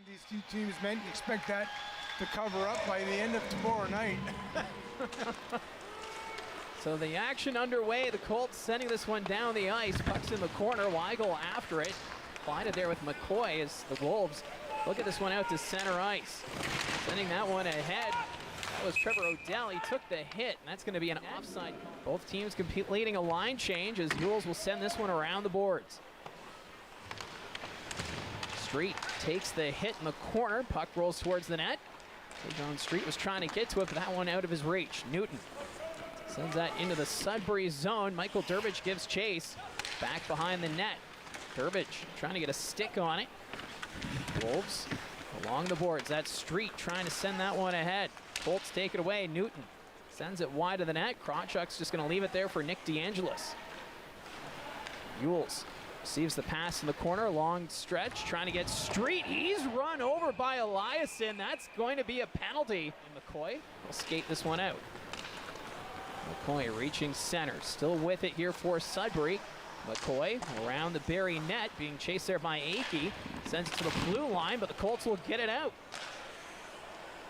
These two teams meant to expect that to cover up by the end of tomorrow night. So the action underway. The Colts sending this one down the ice. Puck's in the corner. Weigel after it. Applied it there with McCoy as the Wolves look at this one out to center ice. Sending that one ahead. That was Trevor O'Dell. He took the hit, and that's going to be an offside call. Both teams completing a line change as Ewells will send this one around the boards. Street takes the hit in the corner. Puck rolls towards the net. John Street was trying to get to it, but that one out of his reach. Newton sends that into the Sudbury zone. Michael Durbridge gives chase. Back behind the net. Durbridge trying to get a stick on it. Wolves along the boards. That's Street trying to send that one ahead. Colts take it away. Newton sends it wide of the net. Krawchuk's just going to leave it there for Nick DeAngelis. Ewells receives the pass in the corner. Long stretch trying to get Street. He's run over by Eliasson. That's going to be a penalty. And McCoy will skate this one out. McCoy reaching center. Still with it here for Sudbury. McCoy around the Barrie net, being chased there by Akey. Sends it to the blue line, but the Colts will get it out.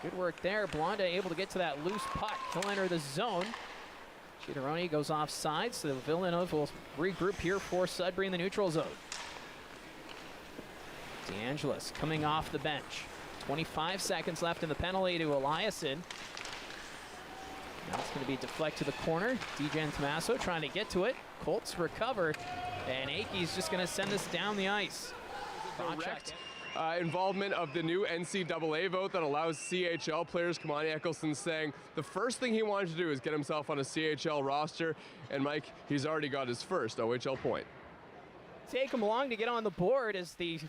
Good work there. Blonda able to get to that loose puck. He'll enter the zone. Chitteroni goes offside, so Villeneuve will regroup here for Sudbury in the neutral zone. DeAngelis coming off the bench. 25 seconds left in the penalty to Eliasson. Now it's going to be deflect to the corner. DeJan Tommaso trying to get to it. Colts recover, and Akey's just going to send this down the ice. Direct involvement of the new NCAA vote that allows CHL players. Kamani Eccleston saying the first thing he wanted to do is get himself on a CHL roster, and Mike, he's already got his first OHL point. Take him along to get on the board as the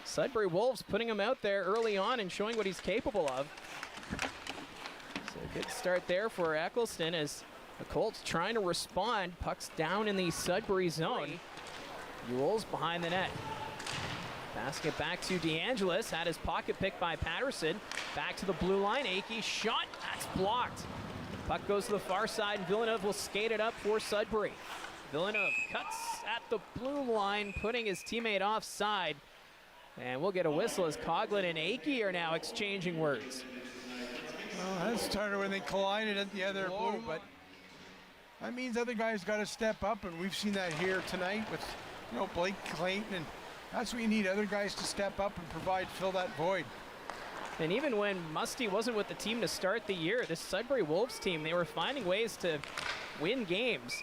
Sudbury Wolves putting him out there early on and showing what he's capable of. So a good start there for Eccleston as the Colts trying to respond. Puck's down in the Sudbury zone. Ewells behind the net. Passing it back to DeAngelis. Had his pocket picked by Patterson. Back to the blue line. Akey shot. That's blocked. Puck goes to the far side, and Villeneuve will skate it up for Sudbury. Villeneuve cuts at the blue line, putting his teammate offside. And we'll get a whistle as Coughlin and Akey are now exchanging words. Well, that started when they collided at the other blue, but that means other guys got to step up, and we've seen that here tonight with, Blake Clayton, and that's what you need, other guys to step up and fill that void. And even when Musty wasn't with the team to start the year, this Sudbury Wolves team, they were finding ways to win games.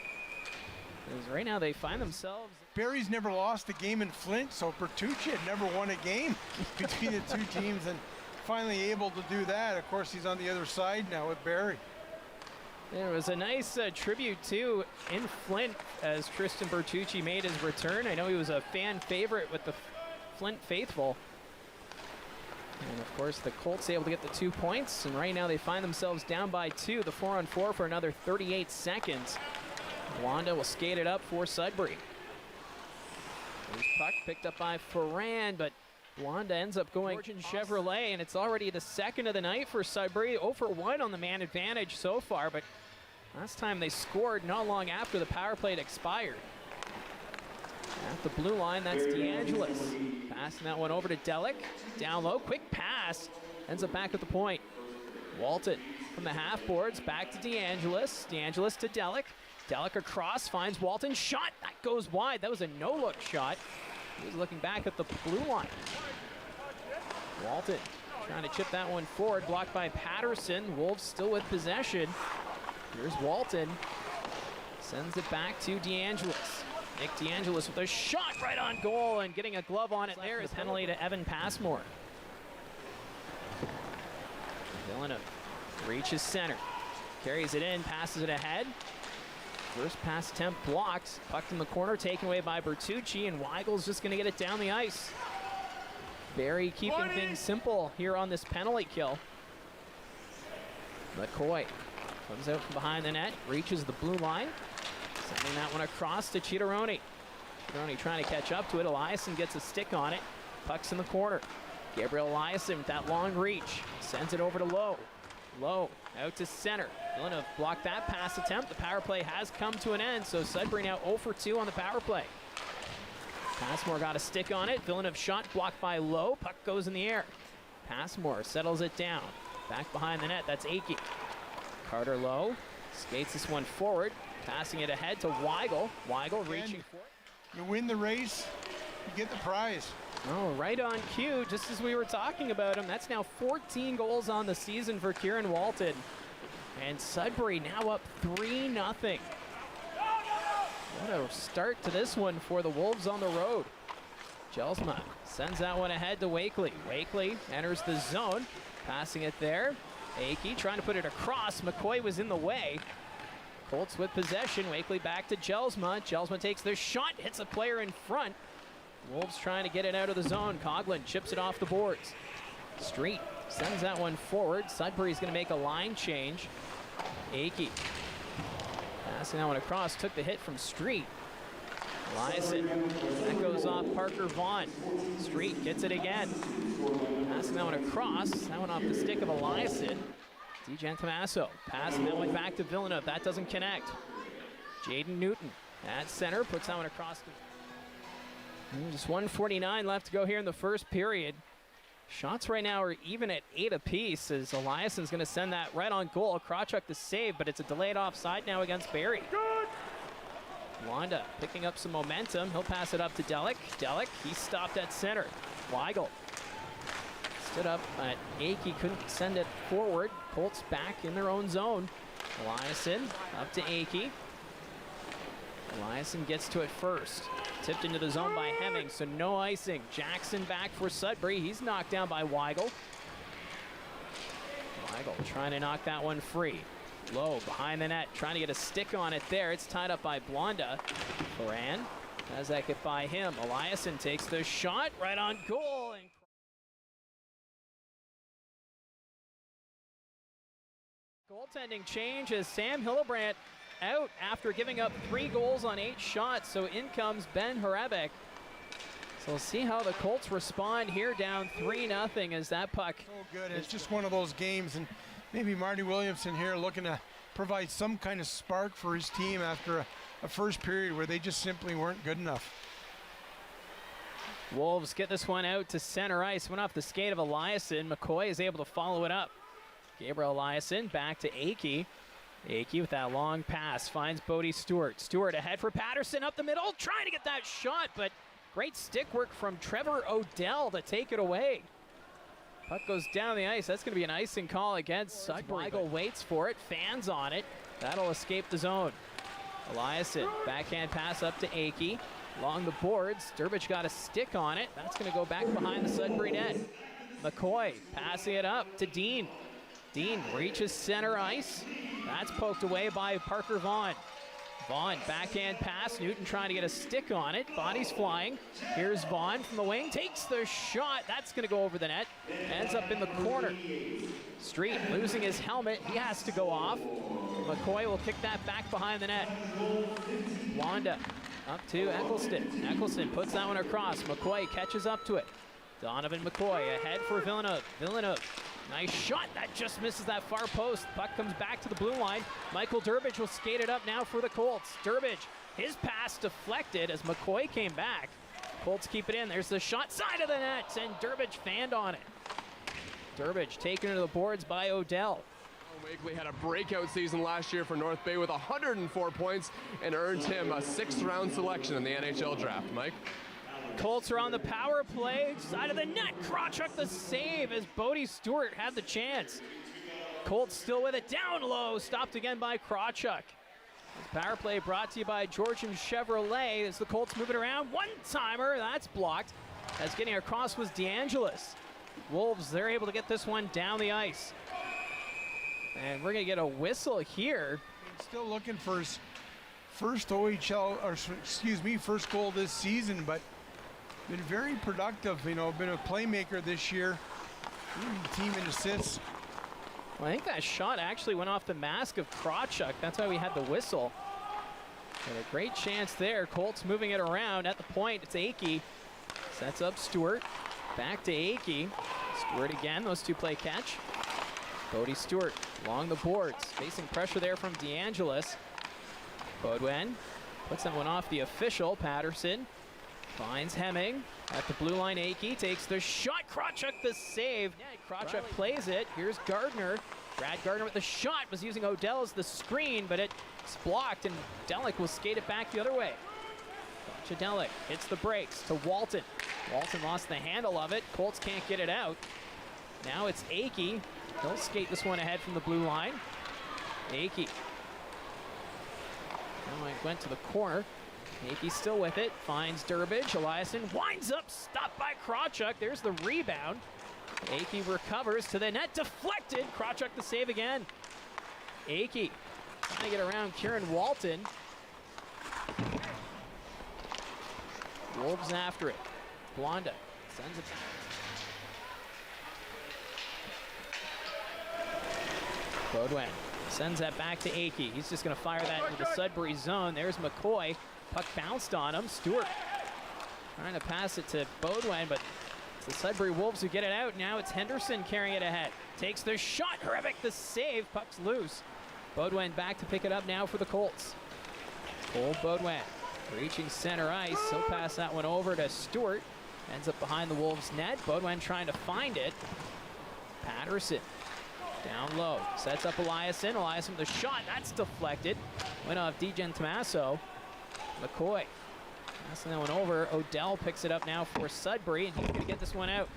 Because right now they find themselves... Barrie's never lost a game in Flint, so Bertucci had never won a game between the two teams, and finally able to do that. Of course, he's on the other side now with Barrie. There was a nice tribute, too, in Flint as Tristan Bertucci made his return. I know he was a fan favorite with the Flint faithful. And, of course, the Colts able to get the 2 points. And right now they find themselves down by 2. The 4-on-4 for another 38 seconds. Wanda will skate it up for Sudbury. There's puck picked up by Ferran, but Wanda ends up going Georgian Chevrolet, and it's already the second of the night for Sudbury. 0 for 1 on the man advantage so far, but last time they scored not long after the power play had expired. At the blue line, that's DeAngelis. Passing that one over to Delic. Down low, quick pass. Ends up back at the point. Walton from the half boards, back to DeAngelis. DeAngelis to Delic. Delic across, finds Walton. Shot, that goes wide. That was a no-look shot. He was looking back at the blue line. Walton trying to chip that one forward, blocked by Patterson. Wolves still with possession. Here's Walton. Sends it back to DeAngelis. Nick DeAngelis with a shot right on goal and getting a glove on it there. Is penalty to Evan Passmore. Villeneuve reaches center. Carries it in, passes it ahead. First pass attempt blocked. Pucked in the corner, taken away by Bertucci, and Weigel's just going to get it down the ice. Barrie keeping things simple here on this penalty kill. McCoy comes out from behind the net, reaches the blue line, sending that one across to Chitteroni. Chitteroni trying to catch up to it. Eliasson gets a stick on it. Puck's in the corner. Gabriel Eliasson with that long reach. Sends it over to Lowe. Lowe out to center. Villeneuve blocked that pass attempt. The power play has come to an end, so Sudbury now 0 for 2 on the power play. Passmore got a stick on it. Villeneuve shot blocked by Lowe. Puck goes in the air. Passmore settles it down. Back behind the net, that's Akey. Carter low, skates this one forward, passing it ahead to Weigel. Weigel reaching for it. You win the race, you get the prize. Oh, right on cue, just as we were talking about him. That's now 14 goals on the season for Kieran Walton. And Sudbury now up 3-0. What a start to this one for the Wolves on the road. Jelsma sends that one ahead to Wakely. Wakely enters the zone, passing it there. Akey trying to put it across. McCoy was in the way. Colts with possession. Wakely back to Jelsma. Jelsma takes the shot, hits a player in front. Wolves trying to get it out of the zone. Coughlin chips it off the boards. Street sends that one forward. Sudbury's going to make a line change. Akey passing that one across, took the hit from Street. Eliason, that goes off Parker Vaughn. Street gets it again. Passing that one across, that one off the stick of Eliason. DeJan Tomaso passing that one back to Villeneuve. That doesn't connect. Jaden Newton at center, puts that one across. Just 1:49 left to go here in the first period. Shots right now are even at 8 apiece as Eliason's going to send that right on goal. Krawchuk the save, but it's a delayed offside now against Barrie. Wanda picking up some momentum. He'll pass it up to Delic. Delic, he's stopped at center. Weigel stood up, but Akey couldn't send it forward. Colts back in their own zone. Eliason up to Akey. Eliason gets to it first. Tipped into the zone by Hemming, so no icing. Jackson back for Sudbury. He's knocked down by Weigel. Weigel trying to knock that one free. Low behind the net, trying to get a stick on it there. It's tied up by Blonda. Moran has that get by him. Eliason takes the shot right on goal. And goaltending change as Sam Hillebrandt out after giving up 3 goals on 8 shots. So in comes Ben Harabek. So we'll see how the Colts respond here, down 3-0 as that puck. So good. It's just one of those games, and maybe Marty Williamson here looking to provide some kind of spark for his team after a first period where they just simply weren't good enough. Wolves get this one out to center ice. Went off the skate of Eliason. McCoy is able to follow it up. Gabriel Eliason back to Akey. Akey with that long pass finds Bodie Stewart. Stewart ahead for Patterson up the middle, trying to get that shot, but great stick work from Trevor Odell to take it away. Puck goes down the ice. That's going to be an icing call against Sudbury. Weigel waits for it, fans on it. That'll escape the zone. Eliason, backhand pass up to Akey. Along the boards, Durbich got a stick on it. That's going to go back behind the Sudbury net. McCoy passing it up to Dean. Dean reaches center ice. That's poked away by Parker Vaughn. Vaughn, backhand pass. Newton trying to get a stick on it. Body's flying. Here's Vaughn from the wing. Takes the shot. That's going to go over the net. Ends up in the corner. Street losing his helmet. He has to go off. McCoy will kick that back behind the net. Wanda up to Eccleston. Eccleston puts that one across. McCoy catches up to it. Donovan McCoy ahead for Villeneuve. Villeneuve. Nice shot, that just misses that far post. Puck comes back to the blue line. Michael Durbich will skate it up now for the Colts. Durbich, his pass deflected as McCoy came back. Colts keep it in. There's the shot side of the net, and Durbich fanned on it. Durbich taken to the boards by Odell. Wakely had a breakout season last year for North Bay with 104 points and earned him a 6th-round selection in the NHL draft. Mike? Colts are on the power play, side of the net. Krawchuk the save as Bodie Stewart had the chance. Colts still with it, down low, stopped again by Krawchuk. This power play brought to you by Georgian Chevrolet as the Colts moving around. One-timer, that's blocked. As getting across was DeAngelis. Wolves, they're able to get this one down the ice. And we're gonna get a whistle here. Still looking for his first OHL, or excuse me, first goal this season, but been very productive, you know, been a playmaker this year. Team in assists. Well, I think that shot actually went off the mask of Krawchuk. That's why we had the whistle. But a great chance there. Colts moving it around at the point. It's Akey. Sets up Stewart. Back to Akey. Stewart again. Those two play catch. Bodie Stewart along the boards. Facing pressure there from DeAngelis. Bodwin puts that one off the official. Patterson Finds Hemming at the blue line. Akey takes the shot. Krawchuk the save. Krawchuk plays it. Here's Gardner. Brad Gardner with the shot. Was using Odell as the screen, but it's blocked, and Delic will skate it back the other way. Delic hits the brakes to Walton. Walton lost the handle of it. Colts can't get it out. Now it's Akey. He'll skate this one ahead from the blue line. Akey. Now it went to the corner. Akey still with it, finds Durbridge. Eliasson winds up, stopped by Krawchuk. There's the rebound. Akey recovers to the net, deflected. Krawchuk the save again. Akey trying to get around Kieran Walton. Wolves after it. Blonda sends it. Beaudoin sends that back to Akey. He's just going to fire that into the Sudbury zone. There's McCoy. Puck bounced on him. Stewart trying to pass it to Beaudoin, but it's the Sudbury Wolves who get it out. Now it's Henderson carrying it ahead. Takes the shot. Hrebeck the save. Puck's loose. Beaudoin back to pick it up now for the Colts. Cole Beaudoin reaching center ice. He'll pass that one over to Stewart. Ends up behind the Wolves' net. Beaudoin trying to find it. Patterson down low. Sets up Eliasson. Eliasson with the shot. That's deflected. Went off DeGen Tommaso. McCoy passing that one over. Odell picks it up now for Sudbury, and he's going to get this one out.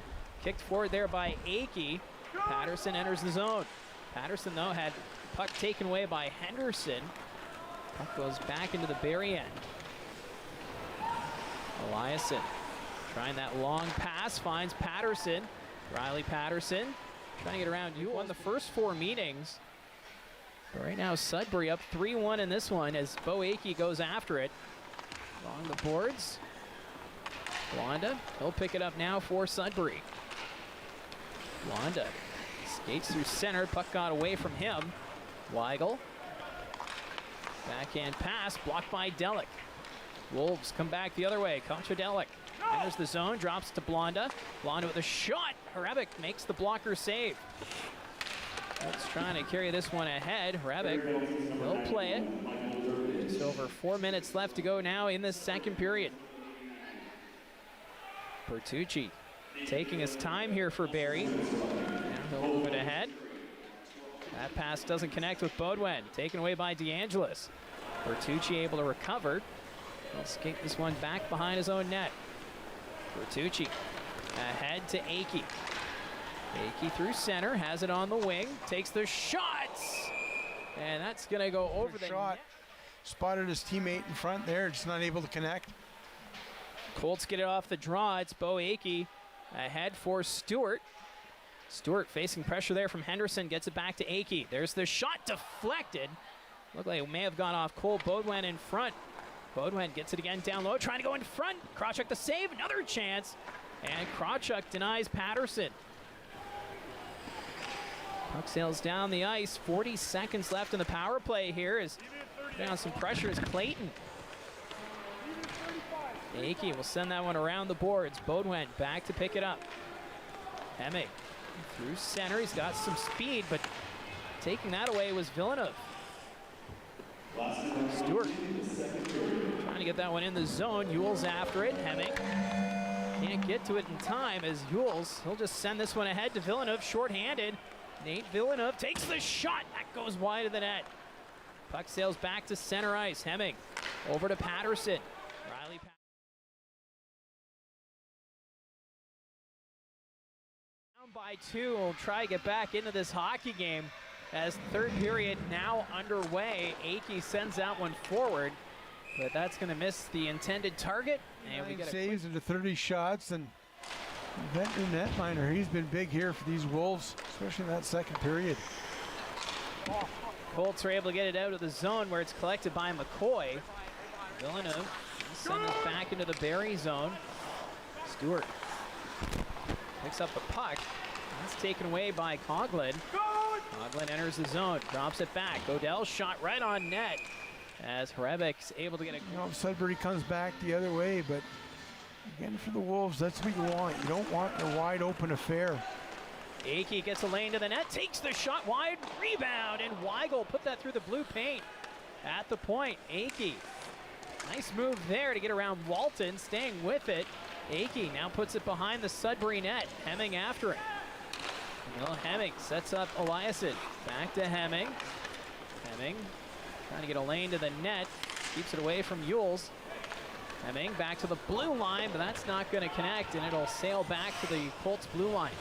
Kicked forward there by Akey. Patterson enters the zone. Patterson, though, had puck taken away by Henderson. Puck goes back into the Barrie end. Eliasson trying that long pass, finds Patterson. Riley Patterson trying to get around. You won the first 4 meetings. But right now, Sudbury up 3-1 in this one as Beau Akey goes after it. Along the boards. Blonda, he'll pick it up now for Sudbury. Blonda skates through center. Puck got away from him. Weigel. Backhand pass, blocked by Delic. Wolves come back the other way. Contra Delic enters the zone, drops to Blonda. Blonda with a shot. Hrebeck makes the blocker save. Colts trying to carry this one ahead. Hrebeck will play it. Just over 4 minutes left to go now in this second period. Bertucci taking his time here for Barrie. Now he'll move it ahead. That pass doesn't connect with Beaudoin. Taken away by DeAngelis. Bertucci able to recover. He'll skate this one back behind his own net. Bertucci ahead to Akey. Akey through center, has it on the wing, takes the shots, and that's going to go over the shot. net. Spotted his teammate in front there, just not able to connect. Colts get it off the draw. It's Beau Akey ahead for Stewart. Stewart facing pressure there from Henderson, gets it back to Akey. There's the shot deflected. Looked like it may have gone off Cole Beaudoin in front. Beaudoin gets it again down low, trying to go in front. Krawchuk the save, another chance, and Krawchuk denies Patterson. Puck sails down the ice. 40 seconds left in the power play here. Is putting on some pressure is Clayton. Akey will send that one around the boards. Beaudoin back to pick it up. Hemming through center. He's got some speed, but taking that away was Villeneuve. Stewart trying to get that one in the zone. Yule's after it. Hemming can't get to it in time as Yules. He'll just send this one ahead to Villeneuve, shorthanded. Nate Villeneuve takes the shot. That goes wide of the net. Puck sails back to center ice. Hemming over to Patterson. Riley down by 2. We'll try to get back into this hockey game as the third period now underway. Akey sends that one forward, but that's going to miss the intended target. And we get saves into 30 shots, and veteran netminer, he's been big here for these Wolves, especially in that second period. Colts are able to get it out of the zone where it's collected by McCoy. Villeneuve sends it back into the Barrie zone. Stewart picks up the puck. That's taken away by Coughlin. Coughlin enters the zone, drops it back. Odell shot right on net as Hrebeck's able to get it. You know, if Sudbury comes back the other way, but again, for the Wolves, that's what you want. You don't want a wide open affair. Akey gets a lane to the net, takes the shot wide, rebound, and Weigel put that through the blue paint. At the point, Akey Nice move there to get around Walton, staying with it. Akey now puts it behind the Sudbury net. Hemming after it. Well, Hemming sets up Eliasson. Back to Hemming. Hemming trying to get a lane to the net. Keeps it away from Yules. Hemming back to the blue line, but that's not going to connect, and it'll sail back to the Colts blue line.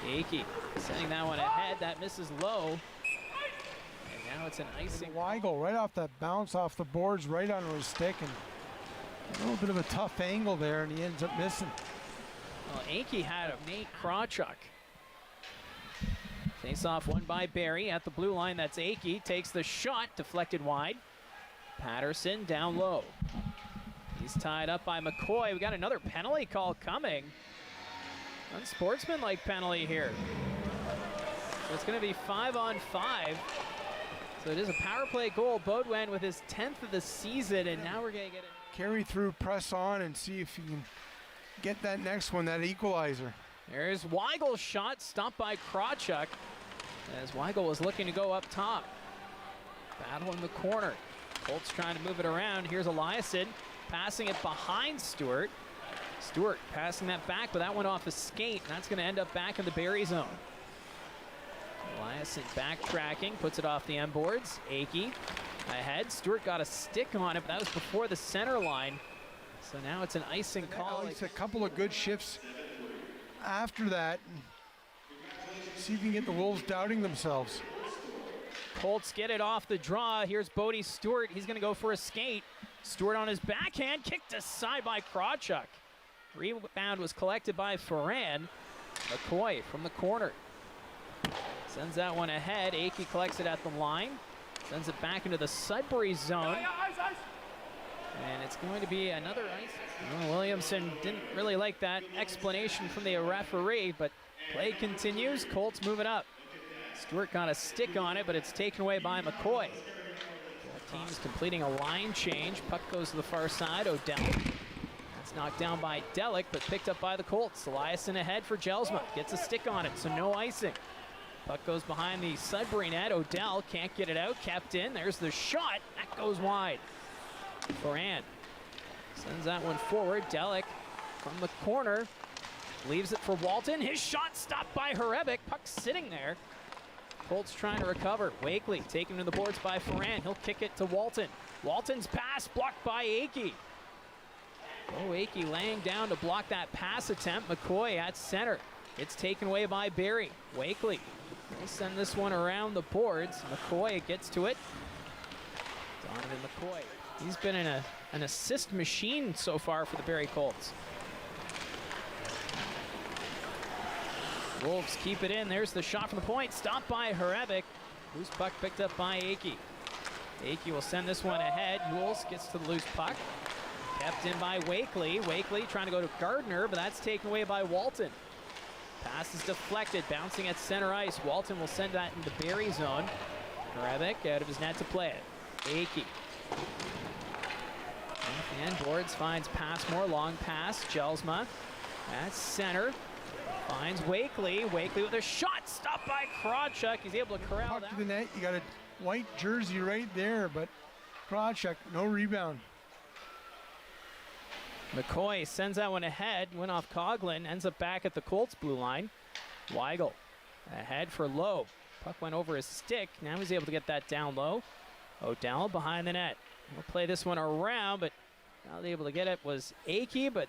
Akey sending that one ahead. That misses low. And now it's an icing. Weigel right off that bounce off the boards, right onto his stick, and a little bit of a tough angle there, and he ends up missing. Well, Akey had a Nate Krawchuk. Face off one by Barrie at the blue line. That's Akey. Takes the shot, deflected wide. Patterson down low. He's tied up by McCoy. We got another penalty call coming. Unsportsmanlike penalty here. So it's going to be 5-on-5. So it is a power play goal. Baudouin with his 10th of the season, and now we're going to get it. Carry through, press on, and see if you can get that next one, that equalizer. There's Weigel's shot, stopped by Krawchuk, as Weigel was looking to go up top. Battle in the corner. Colts trying to move it around. Here's Eliasson passing it behind Stewart. Stewart passing that back, but that went off a skate, and that's going to end up back in the Barrie zone. Eliasson backtracking, puts it off the end boards. Akey ahead. Stewart got a stick on it, but that was before the center line. So now it's an icing call. It's a couple of good shifts after that. See if you can get the Wolves doubting themselves. Colts get it off the draw. Here's Bodie Stewart. He's going to go for a skate. Stewart on his backhand, kicked aside by Krawchuk. Rebound was collected by Ferran. McCoy from the corner. Sends that one ahead. Akey collects it at the line. Sends it back into the Sudbury zone. And it's going to be another ice. Well, Williamson didn't really like that explanation from the referee, but play continues. Colts moving up. Stewart got a stick on it, but it's taken away by McCoy. Both teams completing a line change. Puck goes to the far side. Odell. That's knocked down by Delic, but picked up by the Colts. Eliasson ahead for Jelsma. Gets a stick on it, so no icing. Puck goes behind the Sudbury net. Odell can't get it out. Kept in. There's the shot. That goes wide. Ferran sends that one forward. Delic from the corner. Leaves it for Walton. His shot stopped by Hrebeck. Puck sitting there. Colts trying to recover. Wakely taken to the boards by Ferran. He'll kick it to Walton. Walton's pass blocked by Akey. Oh, Akey laying down to block that pass attempt. McCoy at center. It's taken away by Barrie. Wakely. They'll send this one around the boards. McCoy gets to it. Donovan McCoy. He's been in an assist machine so far for the Barrie Colts. Wolves keep it in. There's the shot from the point. Stopped by Hrebeck. Loose puck picked up by Akey. Akey will send this one ahead. Yules gets to the loose puck. Kept in by Wakely. Wakely trying to go to Gardner, but that's taken away by Walton. Pass is deflected, bouncing at center ice. Walton will send that into Barrie zone. Hrebeck out of his net to play it. Akey. Off the end boards, finds Passmore. Long pass. Jelsma at center. Finds Wakely. Wakely with a shot. Stopped by Krawchuk. He's able to corral Puck that. to the net. You got a white jersey right there, but Krawchuk, no rebound. McCoy sends that one ahead. Went off Coughlin. Ends up back at the Colts blue line. Weigel ahead for Lowe. Puck went over his stick. Now he's able to get that down low. Odell behind the net. We'll play this one around, but not able to get it was Akey, but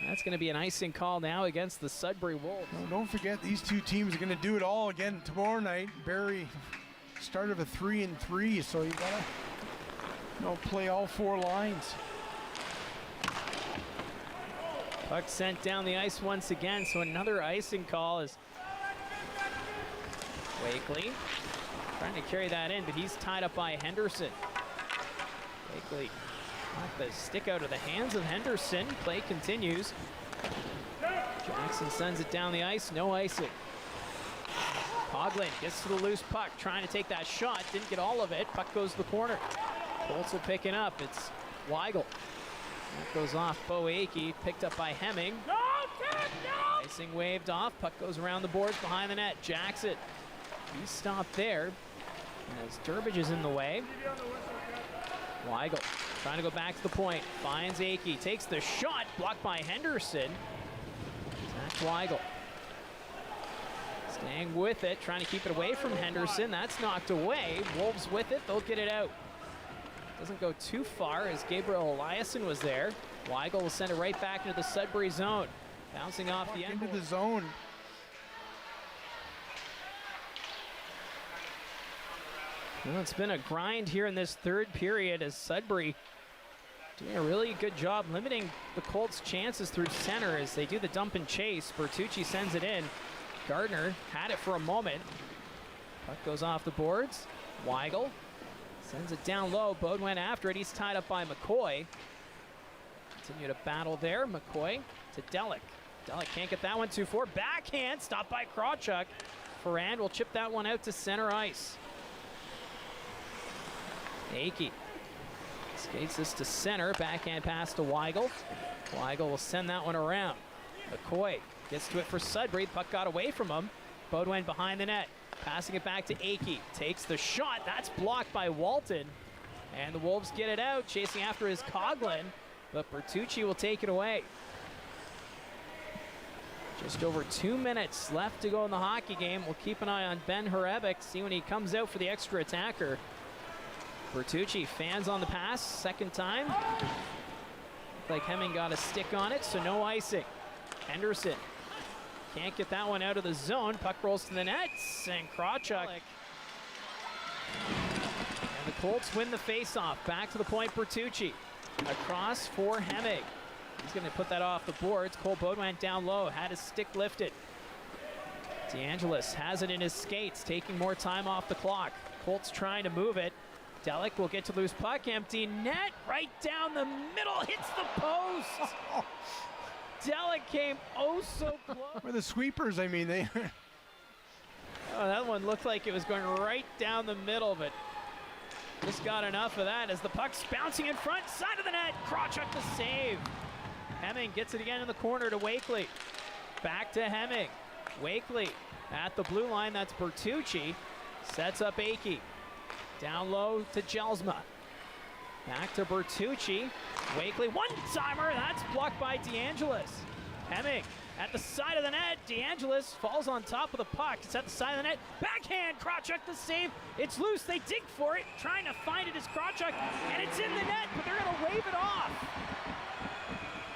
that's going to be an icing call now against the Sudbury Wolves. Well, don't forget, these two teams are going to do it all again tomorrow night. Barrie start of a 3-3, so you gotta play all four lines. Puck sent down the ice once again, so another icing call is Wakely trying to carry that in, but he's tied up by Henderson. Wakely knocked the stick out of the hands of Henderson. Play continues. Jackson sends it down the ice, no icing. Coughlin gets to the loose puck, trying to take that shot, didn't get all of it. Puck goes to the corner. Colts will pick it up. It's Weigel. That goes off Beau Akey, picked up by Hemming. No! Icing waved off. Puck goes around the boards behind the net. Jackson. He's stopped there. And as Durbridge is in the way. Weigel trying to go back to the point. Finds Akey, takes the shot, blocked by Henderson. Zach Weigel. Staying with it, trying to keep it away from Henderson. That's knocked away. Wolves with it, they'll get it out. Doesn't go too far as Gabriel Eliasson was there. Weigel will send it right back into the Sudbury zone. Bouncing off the end. Into the zone. Well, it's been a grind here in this third period as Sudbury doing a really good job limiting the Colts' chances through center as they do the dump and chase. Bertucci sends it in. Gardner had it for a moment. Puck goes off the boards. Weigel sends it down low. Beau went after it. He's tied up by McCoy. Continue to battle there. McCoy to Delic. Delic can't get that one too far. Backhand stopped by Krawchuk. Ferrand will chip that one out to center ice. Akey skates this to center. Backhand pass to Weigel. Weigel will send that one around. McCoy gets to it for Sudbury. Puck got away from him. Beaudoin behind the net. Passing it back to Akey. Takes the shot. That's blocked by Walton. And the Wolves get it out. Chasing after is Coughlin. But Bertucci will take it away. Just over 2 minutes left to go in the hockey game. We'll keep an eye on Ben Horebic. See when he comes out for the extra attacker. Bertucci fans on the pass. Second time. Looked like Hemming got a stick on it, so no icing. Henderson can't get that one out of the zone. Puck rolls to the nets, and Krawchuk. And the Colts win the faceoff. Back to the point, Bertucci. Across for Hemming. He's going to put that off the boards. Cole Beaudoin down low, had his stick lifted. DeAngelis has it in his skates, taking more time off the clock. Colts trying to move it. Delic will get to loose puck, empty net, right down the middle, hits the post. Delic came oh so close. Or the sweepers, I mean, they. Oh, that one looked like it was going right down the middle, but just got enough of that as the puck's bouncing in front, side of the net. Krawchuk the save. Hemming gets it again in the corner to Wakely. Back to Hemming. Wakely at the blue line, that's Bertucci. Sets up Akey. Down low to Jelsma. Back to Bertucci. Wakely, one-timer, that's blocked by DeAngelis. Hemming at the side of the net. DeAngelis falls on top of the puck. It's at the side of the net. Backhand, Krawchuk the save. It's loose, they dig for it. Trying to find it is Krawchuk, and it's in the net, but they're gonna wave it off.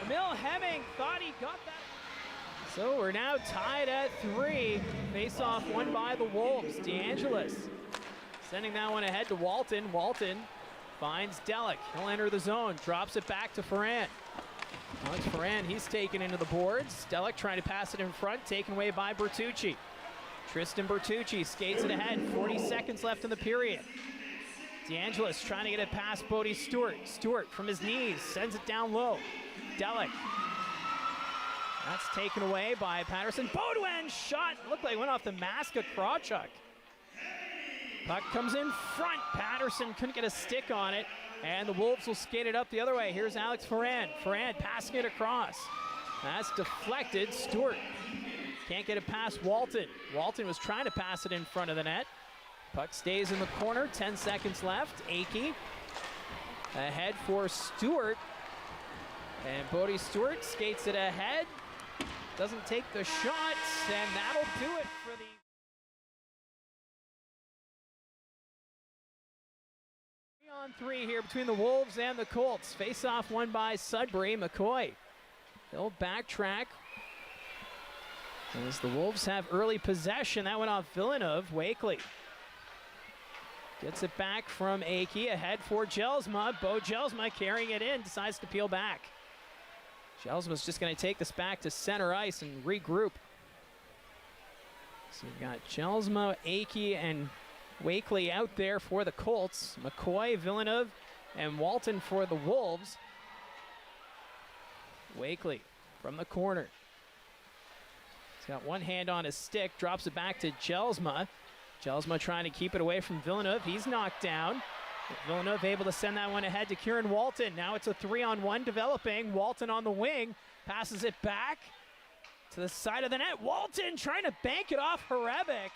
Emil Hemming thought he got that. So we're now tied at 3. Face-off won by the Wolves. DeAngelis sending that one ahead to Walton. Walton finds Delic. He'll enter the zone. Drops it back to Ferrand. Alex Ferrand, he's taken into the boards. Delic trying to pass it in front. Taken away by Bertucci. Tristan Bertucci skates it ahead. 40 seconds left in the period. DeAngelis trying to get it past Bodie Stewart. Stewart from his knees sends it down low. Delic. That's taken away by Patterson. Beaudoin shot. Looked like it went off the mask of Krawchuk. Puck comes in front. Patterson couldn't get a stick on it. And the Wolves will skate it up the other way. Here's Alex Ferrand. Ferrand passing it across. That's deflected. Stewart can't get it past Walton. Walton was trying to pass it in front of the net. Puck stays in the corner. 10 seconds left. Akey ahead for Stewart. And Bodie Stewart skates it ahead. Doesn't take the shot. And that'll do it for the... 3-on-3 here between the Wolves and the Colts. Face-off won by Sudbury. McCoy. They'll backtrack as the Wolves have early possession. That went off Villeneuve. Wakely gets it back from Akey. Ahead for Jelsma. Beau Jelsma carrying it in. Decides to peel back. Jelsma's just going to take this back to center ice and regroup. So we've got Jelsma, Akey, and Wakely out there for the Colts. McCoy, Villeneuve, and Walton for the Wolves. Wakely from the corner. He's got one hand on his stick, drops it back to Jelsma. Jelsma trying to keep it away from Villeneuve. He's knocked down. Villeneuve able to send that one ahead to Kieran Walton. Now it's a 3-on-1 developing. Walton on the wing, passes it back to the side of the net. Walton trying to bank it off Horebic.